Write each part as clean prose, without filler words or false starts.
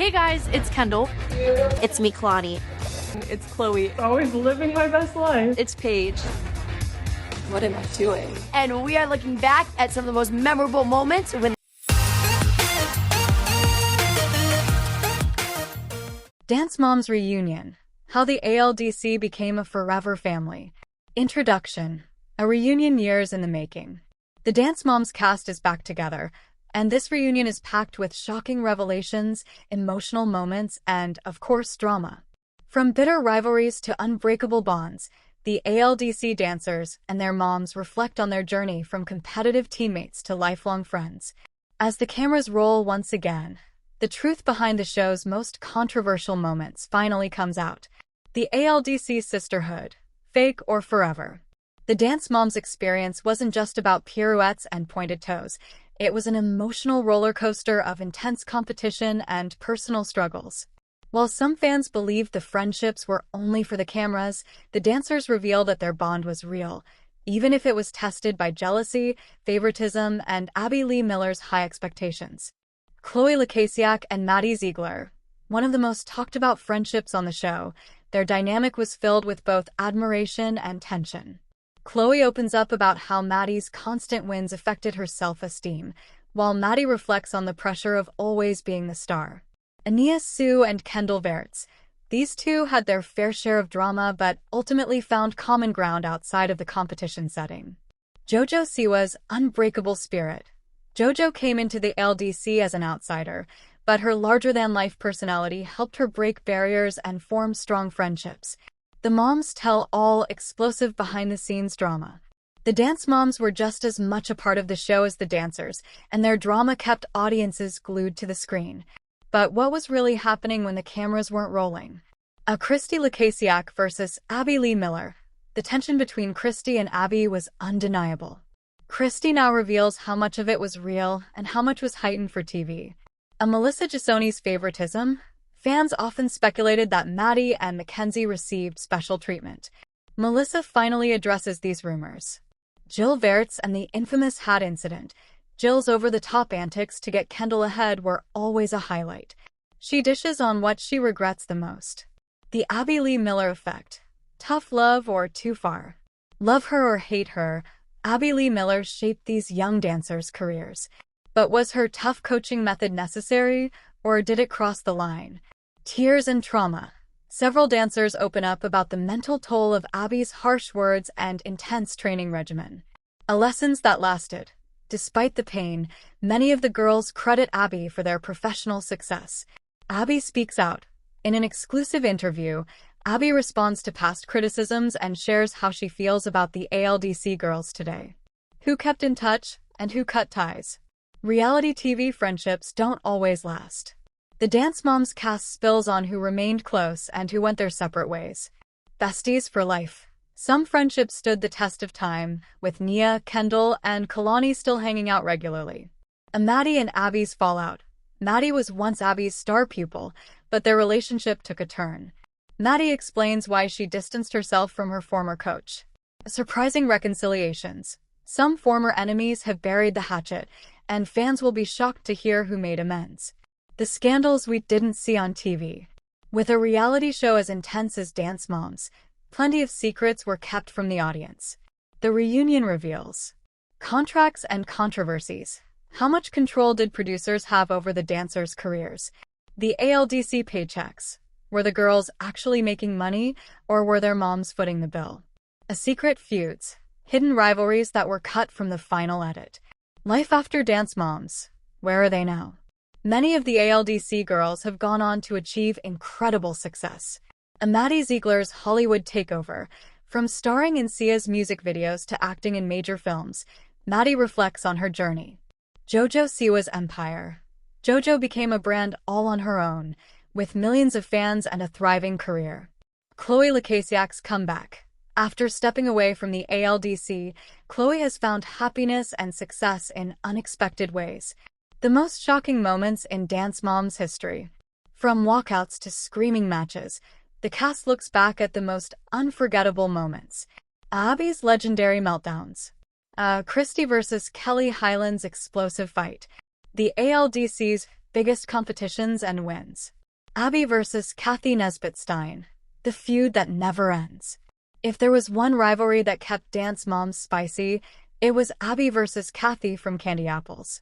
Hey guys, it's Kendall. It's me, Kalani. It's Chloe. Always living my best life. It's Paige. What am I doing? And we are looking back at some of the most memorable moments when Dance Moms Reunion. How the ALDC became a forever family. Introduction. A reunion years in the making. The Dance Moms cast is back together, and this reunion is packed with shocking revelations, emotional moments, and, of course, drama. From bitter rivalries to unbreakable bonds, the ALDC dancers and their moms reflect on their journey from competitive teammates to lifelong friends. As the cameras roll once again, the truth behind the show's most controversial moments finally comes out. The ALDC sisterhood, fake or forever. The Dance Moms experience wasn't just about pirouettes and pointed toes. It was an emotional roller coaster of intense competition and personal struggles. While some fans believed the friendships were only for the cameras, the dancers revealed that their bond was real, even if it was tested by jealousy, favoritism, and Abby Lee Miller's high expectations. Chloe Lacasiak and Maddie Ziegler, one of the most talked about friendships on the show, their dynamic was filled with both admiration and tension. Chloe opens up about how Maddie's constant wins affected her self-esteem, while Maddie reflects on the pressure of always being the star. Ania Sue and Kendall Verts. These two had their fair share of drama but ultimately found common ground outside of the competition setting. Jojo Siwa's unbreakable spirit. Jojo came into the LDC as an outsider, but her larger-than-life personality helped her break barriers and form strong friendships. The moms tell all explosive behind-the-scenes drama. The Dance Moms were just as much a part of the show as the dancers, and their drama kept audiences glued to the screen. But what was really happening when the cameras weren't rolling? A Christy Lacasiak versus Abby Lee Miller. The tension between Christy and Abby was undeniable. Christy now reveals how much of it was real and how much was heightened for TV. A Melissa Gisoni's favoritism. Fans often speculated that Maddie and Mackenzie received special treatment. Melissa finally addresses these rumors. Jill Verts and the infamous hat incident. Jill's over-the-top antics to get Kendall ahead were always a highlight. She dishes on what she regrets the most. The Abby Lee Miller effect. Tough love or too far? Love her or hate her, Abby Lee Miller shaped these young dancers' careers. But was her tough coaching method necessary, or did it cross the line? Tears and trauma. Several dancers open up about the mental toll of Abby's harsh words and intense training regimen. Lessons that lasted. Despite the pain, many of the girls credit Abby for their professional success. Abby speaks out. In an exclusive interview, Abby responds to past criticisms and shares how she feels about the ALDC girls today. Who kept in touch and who cut ties? Reality TV friendships don't always last. The Dance Moms cast spills on who remained close and who went their separate ways. Besties for life. Some friendships stood the test of time, with Nia, Kendall, and Kalani still hanging out regularly. A Maddie and Abby's fallout. Maddie was once Abby's star pupil, but their relationship took a turn. Maddie explains why she distanced herself from her former coach. Surprising reconciliations. Some former enemies have buried the hatchet, and fans will be shocked to hear who made amends. The scandals we didn't see on TV. With a reality show as intense as Dance Moms, plenty of secrets were kept from the audience. The reunion reveals. Contracts and controversies. How much control did producers have over the dancers' careers? The ALDC paychecks. Were the girls actually making money, or were their moms footing the bill? A secret feuds. Hidden rivalries that were cut from the final edit. Life after Dance Moms. Where are they now? Many of the ALDC girls have gone on to achieve incredible success. A Maddie Ziegler's Hollywood takeover. From starring in Sia's music videos to acting in major films, Maddie reflects on her journey. Jojo Siwa's empire. Jojo became a brand all on her own, with millions of fans and a thriving career. Chloe Lacasiak's comeback. After stepping away from the ALDC, Chloe has found happiness and success in unexpected ways. The most shocking moments in Dance Moms history. From walkouts to screaming matches, the cast looks back at the most unforgettable moments. Abby's legendary meltdowns. Christy versus Kelly Hyland's explosive fight. The ALDC's biggest competitions and wins. Abby versus Kathy Nesbitt-Stein, the feud that never ends. If there was one rivalry that kept Dance Moms spicy, it was Abby versus Kathy from Candy Apples.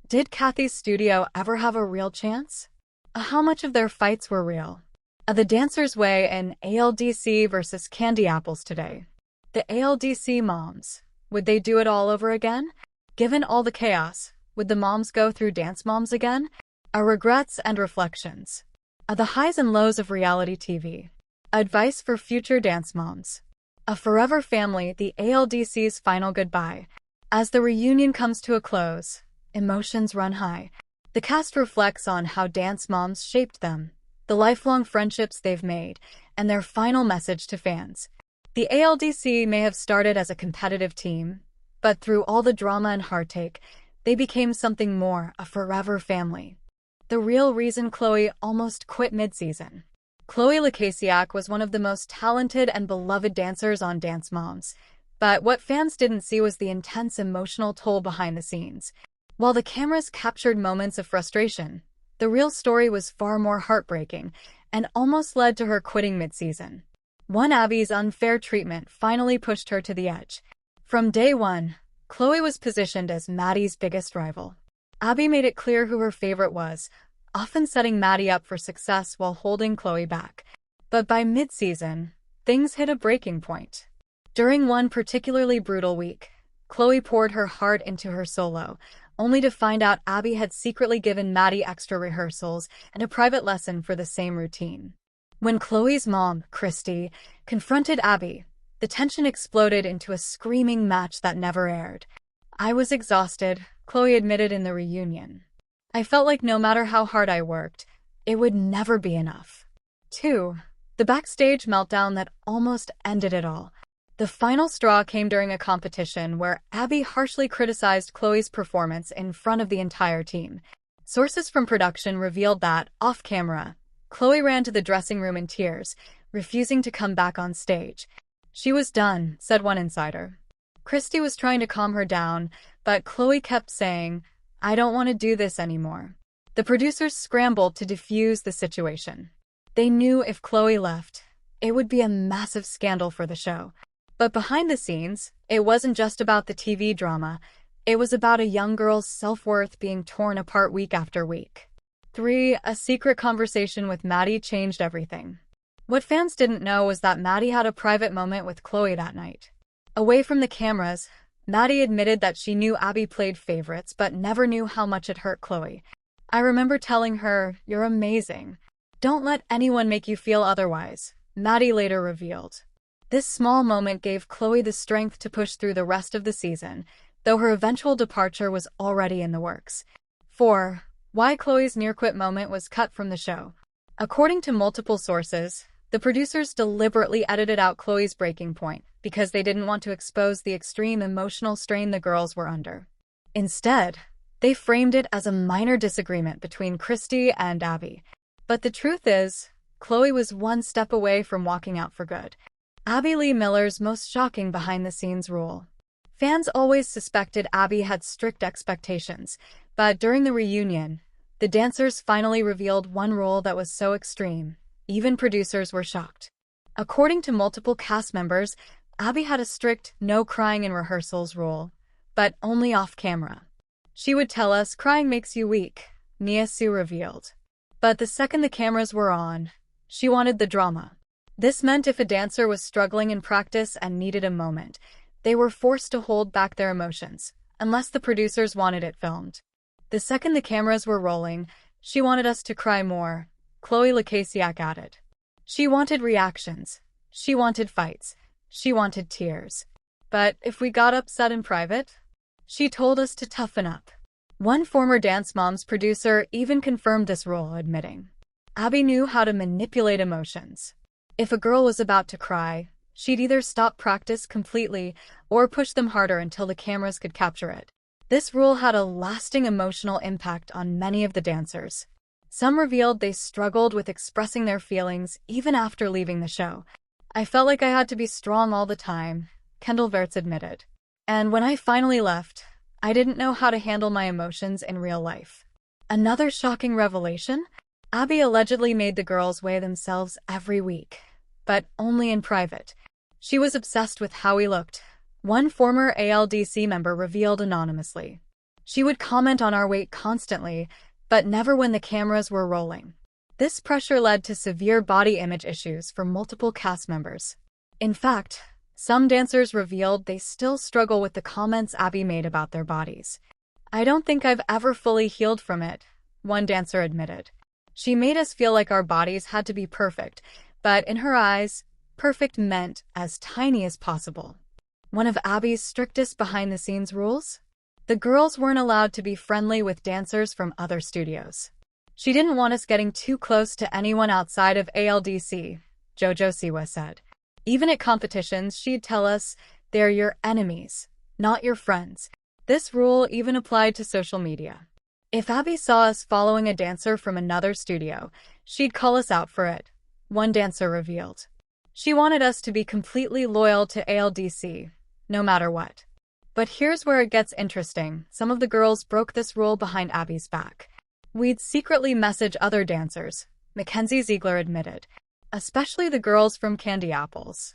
Did Kathy's studio ever have a real chance? How much of their fights were real? The dancers weigh in ALDC versus Candy Apples today. The ALDC moms, would they do it all over again? Given all the chaos, would the moms go through Dance Moms again? Our regrets and reflections. The highs and lows of reality TV. Advice for future Dance Moms. A forever family, the ALDC's final goodbye. As the reunion comes to a close, emotions run high. The cast reflects on how Dance Moms shaped them, the lifelong friendships they've made, and their final message to fans. The ALDC may have started as a competitive team, but through all the drama and heartache, they became something more, a forever family. The real reason Chloe almost quit mid-season. Chloe was one of the most talented and beloved dancers on Dance Moms, but what fans didn't see was the intense emotional toll behind the scenes. While the cameras captured moments of frustration, the real story was far more heartbreaking and almost led to her quitting mid-season. Abby's unfair treatment finally pushed her to the edge. From day one, Chloe was positioned as Maddie's biggest rival. Abby made it clear who her favorite was, often setting Maddie up for success while holding Chloe back. But by mid-season, things hit a breaking point. During one particularly brutal week, Chloe poured her heart into her solo, only to find out Abby had secretly given Maddie extra rehearsals and a private lesson for the same routine. When Chloe's mom, Christy, confronted Abby, the tension exploded into a screaming match that never aired. I was exhausted, Chloe admitted in the reunion. I felt like no matter how hard I worked, it would never be enough. 2. The backstage meltdown that almost ended it all. The final straw came during a competition where Abby harshly criticized Chloe's performance in front of the entire team. Sources from production revealed that, off-camera, Chloe ran to the dressing room in tears, refusing to come back on stage. She was done, said one insider. Christy was trying to calm her down, but Chloe kept saying, I don't want to do this anymore. The producers scrambled to defuse the situation. They knew if Chloe left, it would be a massive scandal for the show. But behind the scenes, it wasn't just about the TV drama. It was about a young girl's self-worth being torn apart week after week. 3. A secret conversation with Maddie changed everything. What fans didn't know was that Maddie had a private moment with Chloe that night. Away from the cameras, Maddie admitted that she knew Abby played favorites but never knew how much it hurt Chloe. I remember telling her, "You're amazing. Don't let anyone make you feel otherwise," Maddie later revealed. This small moment gave Chloe the strength to push through the rest of the season, though her eventual departure was already in the works. 4. Why Chloe's near-quit moment was cut from the show. According to multiple sources, the producers deliberately edited out Chloe's breaking point because they didn't want to expose the extreme emotional strain the girls were under. Instead, they framed it as a minor disagreement between Christy and Abby. But the truth is, Chloe was one step away from walking out for good. Abby Lee Miller's most shocking behind-the-scenes rule. Fans always suspected Abby had strict expectations, but during the reunion, the dancers finally revealed one rule that was so extreme, even producers were shocked. According to multiple cast members, Abby had a strict no crying in rehearsals rule, but only off-camera. She would tell us, "Crying makes you weak," Nia Sue revealed. But the second the cameras were on, she wanted the drama. This meant if a dancer was struggling in practice and needed a moment, they were forced to hold back their emotions, unless the producers wanted it filmed. The second the cameras were rolling, she wanted us to cry more, Chloe Lacasiak added. She wanted reactions. She wanted fights. She wanted tears. But if we got upset in private, she told us to toughen up. One former Dance Moms producer even confirmed this rule, admitting, Abby knew how to manipulate emotions. If a girl was about to cry, she'd either stop practice completely or push them harder until the cameras could capture it. This rule had a lasting emotional impact on many of the dancers. Some revealed they struggled with expressing their feelings even after leaving the show. I felt like I had to be strong all the time, Kendall Verts admitted. And when I finally left, I didn't know how to handle my emotions in real life. Another shocking revelation? Abby allegedly made the girls weigh themselves every week, but only in private. She was obsessed with how we looked. One former ALDC member revealed anonymously. She would comment on our weight constantly, but never when the cameras were rolling. This pressure led to severe body image issues for multiple cast members. In fact, some dancers revealed they still struggle with the comments Abby made about their bodies. "I don't think I've ever fully healed from it," one dancer admitted. "She made us feel like our bodies had to be perfect, but in her eyes, perfect meant as tiny as possible." One of Abby's strictest behind-the-scenes rules? The girls weren't allowed to be friendly with dancers from other studios. She didn't want us getting too close to anyone outside of ALDC, Jojo Siwa said. Even at competitions, she'd tell us, "They're your enemies, not your friends." This rule even applied to social media. If Abby saw us following a dancer from another studio, she'd call us out for it, one dancer revealed. She wanted us to be completely loyal to ALDC, no matter what. But here's where it gets interesting. Some of the girls broke this rule behind Abby's back. "We'd secretly message other dancers," Mackenzie Ziegler admitted, "especially the girls from Candy Apples.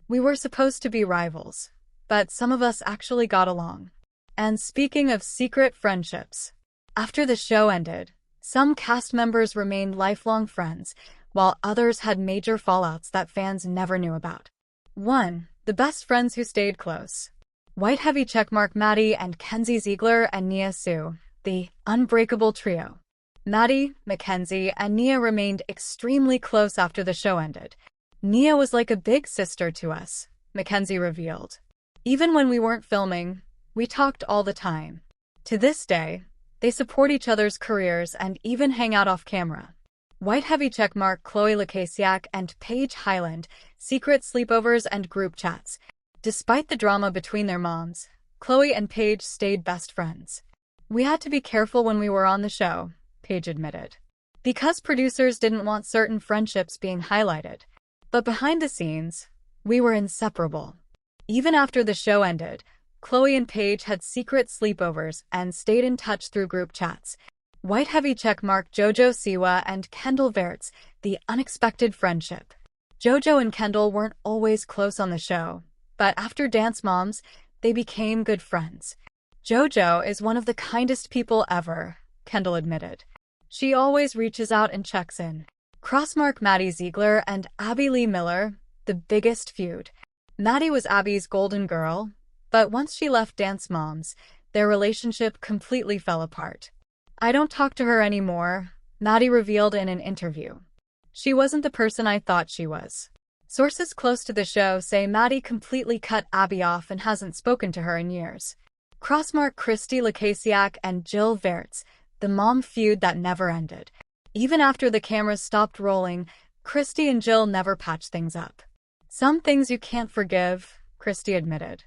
We were supposed to be rivals, but some of us actually got along." And speaking of secret friendships, after the show ended, some cast members remained lifelong friends, while others had major fallouts that fans never knew about. 1. The best friends who stayed close. White heavy checkmark Maddie and Kenzie Ziegler and Nia Sue, the unbreakable trio. Maddie, Mackenzie, and Nia remained extremely close after the show ended. "Nia was like a big sister to us," Mackenzie revealed. "Even when we weren't filming, we talked all the time." To this day, they support each other's careers and even hang out off camera. White heavy checkmark Chloe Lacasiak and Paige Highland, secret sleepovers and group chats. Despite the drama between their moms, Chloe and Paige stayed best friends. "We had to be careful when we were on the show," Paige admitted, "because producers didn't want certain friendships being highlighted. But behind the scenes, we were inseparable." Even after the show ended, Chloe and Paige had secret sleepovers and stayed in touch through group chats. White heavy checkmark Jojo Siwa and Kendall Verts, the unexpected friendship. Jojo and Kendall weren't always close on the show, but after Dance Moms, they became good friends. "Jojo is one of the kindest people ever," Kendall admitted. "She always reaches out and checks in." Crossmark Maddie Ziegler and Abby Lee Miller, the biggest feud. Maddie was Abby's golden girl, but once she left Dance Moms, their relationship completely fell apart. "I don't talk to her anymore," Maddie revealed in an interview. "She wasn't the person I thought she was." Sources close to the show say Maddie completely cut Abby off and hasn't spoken to her in years. Crossmark Christy Lacasiak and Jill Verts, the mom feud that never ended. Even after the cameras stopped rolling, Christy and Jill never patched things up. "Some things you can't forgive," Christy admitted.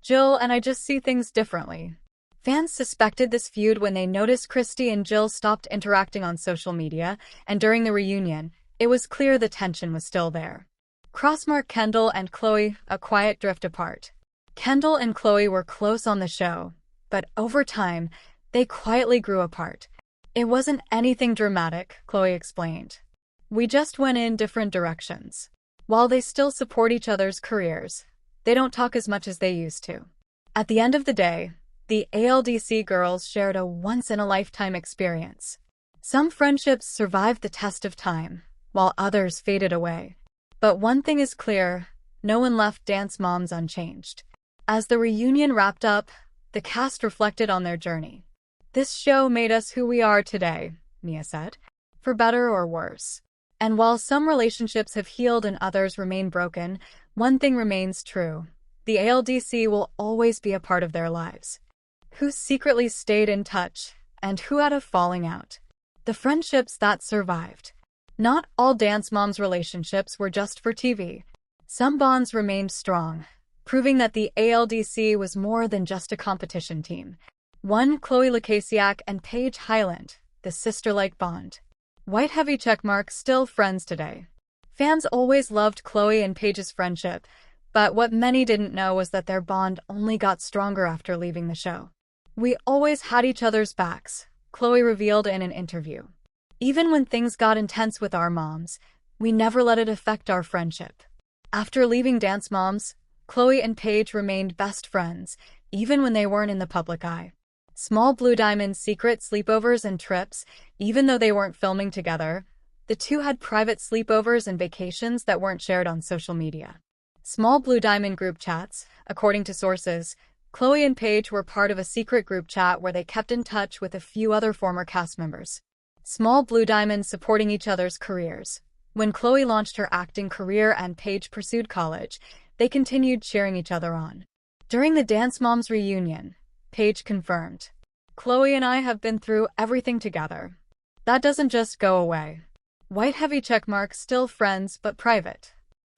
"Jill and I just see things differently." Fans suspected this feud when they noticed Christy and Jill stopped interacting on social media, and during the reunion, it was clear the tension was still there. Crossmark Kendall and Chloe, a quiet drift apart. Kendall and Chloe were close on the show, but over time, they quietly grew apart. "It wasn't anything dramatic," Chloe explained. "We just went in different directions. While they still support each other's careers, they don't talk as much as they used to." At the end of the day, the ALDC girls shared a once-in-a-lifetime experience. Some friendships survived the test of time, while others faded away. But one thing is clear, no one left Dance Moms unchanged. As the reunion wrapped up, the cast reflected on their journey. "This show made us who we are today," Nia said, "for better or worse. And while some relationships have healed and others remain broken, one thing remains true. The ALDC will always be a part of their lives." Who secretly stayed in touch, and who had a falling out. The friendships that survived. Not all Dance Moms relationships were just for TV. Some bonds remained strong, proving that the ALDC was more than just a competition team. 1. Chloe Lacasiak and Paige Highland, the sister-like bond. White heavy checkmark still friends today. Fans always loved Chloe and Paige's friendship, but what many didn't know was that their bond only got stronger after leaving the show. "We always had each other's backs," Chloe revealed in an interview. Even when things got intense with our moms, we never let it affect our friendship. After leaving Dance Moms, Chloe and Paige remained best friends, even when they weren't in the public eye. Small Blue Diamond's secret sleepovers and trips, even though they weren't filming together, the two had private sleepovers and vacations that weren't shared on social media. Small Blue Diamond group chats, according to sources, Chloe and Paige were part of a secret group chat where they kept in touch with a few other former cast members. Small Blue Diamond supporting each other's careers. When Chloe launched her acting career and Paige pursued college, they continued cheering each other on. During the Dance Moms reunion, Paige confirmed, "Chloe and I have been through everything together. That doesn't just go away." White heavy checkmark, still friends but private.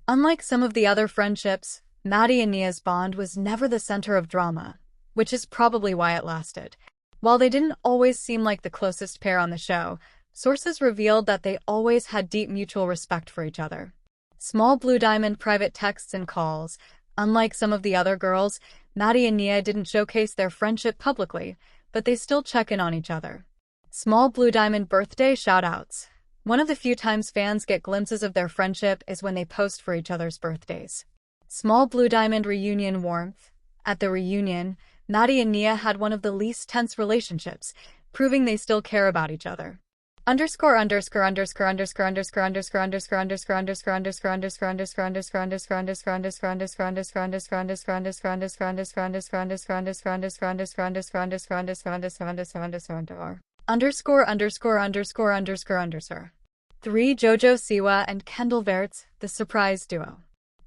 Unlike some of the other friendships, Maddie and Nia's bond was never the center of drama, which is probably why it lasted. While they didn't always seem like the closest pair on the show, sources revealed that they always had deep mutual respect for each other. Small Blue Diamond private texts and calls. Unlike some of the other girls, Maddie and Nia didn't showcase their friendship publicly, but they still check in on each other. Small Blue Diamond birthday shoutouts. One of the few times fans get glimpses of their friendship is when they post for each other's birthdays. Small Blue Diamond reunion warmth. At the reunion, Maddie and Nia had one of the least tense relationships, proving they still care about each other. Three JoJo Siwa and Kendall Verts, the surprise duo.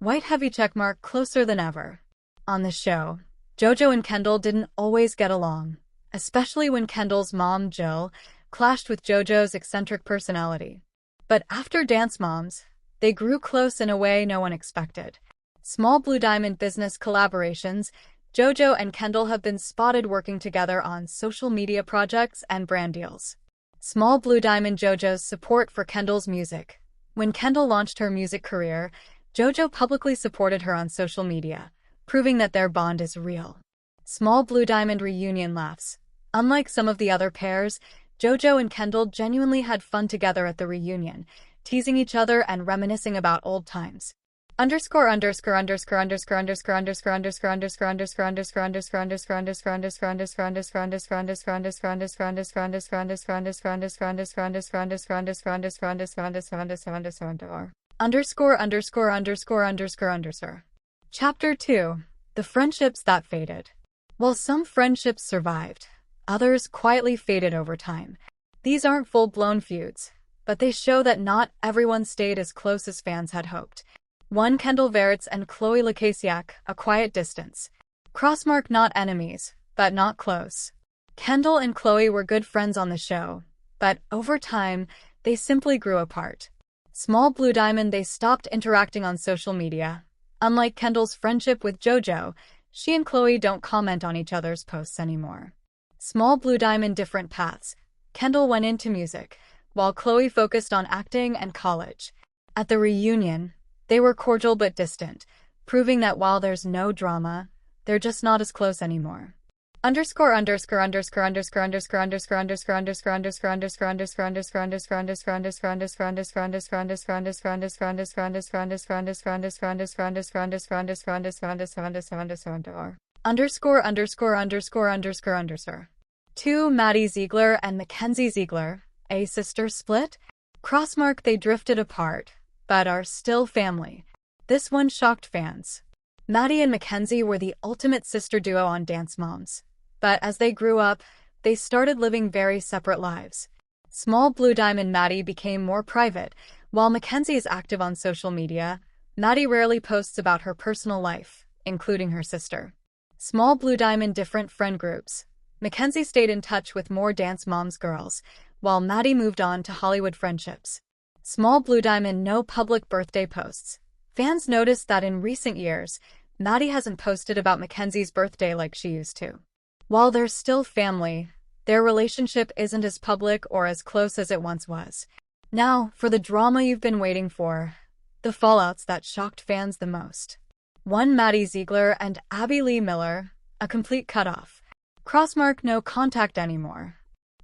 White heavy checkmark, closer than ever. On the show, JoJo and Kendall didn't always get along, especially when Kendall's mom, Jill, clashed with JoJo's eccentric personality. But after Dance Moms, they grew close in a way no one expected. Small Blue Diamond business collaborations. JoJo and Kendall have been spotted working together on social media projects and brand deals. Small Blue Diamond JoJo's support for Kendall's music. When Kendall launched her music career, JoJo publicly supported her on social media, proving that their bond is real. Small Blue Diamond reunion laughs. Unlike some of the other pairs, JoJo and Kendall genuinely had fun together at the reunion, teasing each other and reminiscing about old times. Chapter 2. The friendships that faded. While some friendships survived, others quietly faded over time. These aren't full-blown feuds, but they show that not everyone stayed as close as fans had hoped. 1. Kendall Verts and Chloe Lacasiak, a quiet distance. Crossmark, not enemies, but not close. Kendall and Chloe were good friends on the show, but over time, they simply grew apart. Small Blue Diamond, they stopped interacting on social media. Unlike Kendall's friendship with JoJo, she and Chloe don't comment on each other's posts anymore. Small Blue Diamond different paths. Kendall went into music, while Chloe focused on acting and college. At the reunion, they were cordial but distant, proving that while there's no drama, they're just not as close anymore. Two. Maddie Ziegler and Mackenzie Ziegler, a sister split? Crossmark, they drifted apart, but are still family. This one shocked fans. Maddie and Mackenzie were the ultimate sister duo on Dance Moms. But as they grew up, they started living very separate lives. Small Blue Diamond Maddie became more private. While Mackenzie is active on social media, Maddie rarely posts about her personal life, including her sister. Small Blue Diamond different friend groups. Mackenzie stayed in touch with more Dance Moms girls, while Maddie moved on to Hollywood friendships. Small Blue Diamond no public birthday posts. Fans noticed that in recent years, Maddie hasn't posted about Mackenzie's birthday like she used to. While they're still family, their relationship isn't as public or as close as it once was. Now, for the drama you've been waiting for. The fallouts that shocked fans the most. 1. Maddie Ziegler and Abby Lee Miller, a complete cutoff. Crossmark, no contact anymore.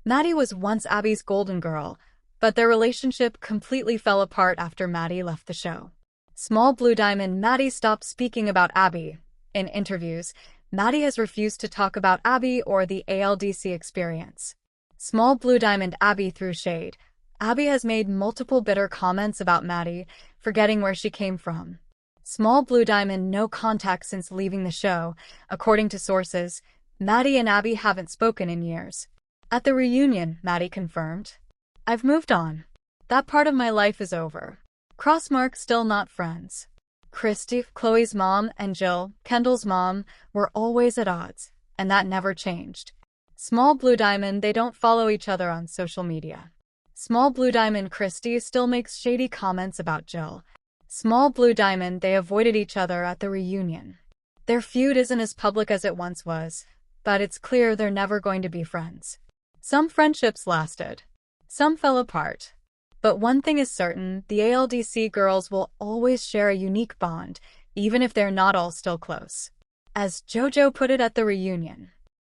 Maddie was once Abby's golden girl, but their relationship completely fell apart after Maddie left the show. Small Blue Diamond Maddie stopped speaking about Abby. In interviews, Maddie has refused to talk about Abby or the ALDC experience. Small Blue Diamond Abby threw shade. Abby has made multiple bitter comments about Maddie, forgetting where she came from. Small Blue Diamond no contact since leaving the show. According to sources, Maddie and Abby haven't spoken in years. At the reunion, Maddie confirmed, "I've moved on. That part of my life is over. Crossmark still not friends." Christy, Chloe's mom, and Jill, Kendall's mom, were always at odds, and that never changed. Small Blue Diamond, they don't follow each other on social media. Small Blue Diamond Christy still makes shady comments about Jill. Small Blue Diamond, they avoided each other at the reunion. Their feud isn't as public as it once was, but it's clear they're never going to be friends. Some friendships lasted. Some fell apart. But one thing is certain, the ALDC girls will always share a unique bond, even if they're not all still close. As JoJo put it at the reunion,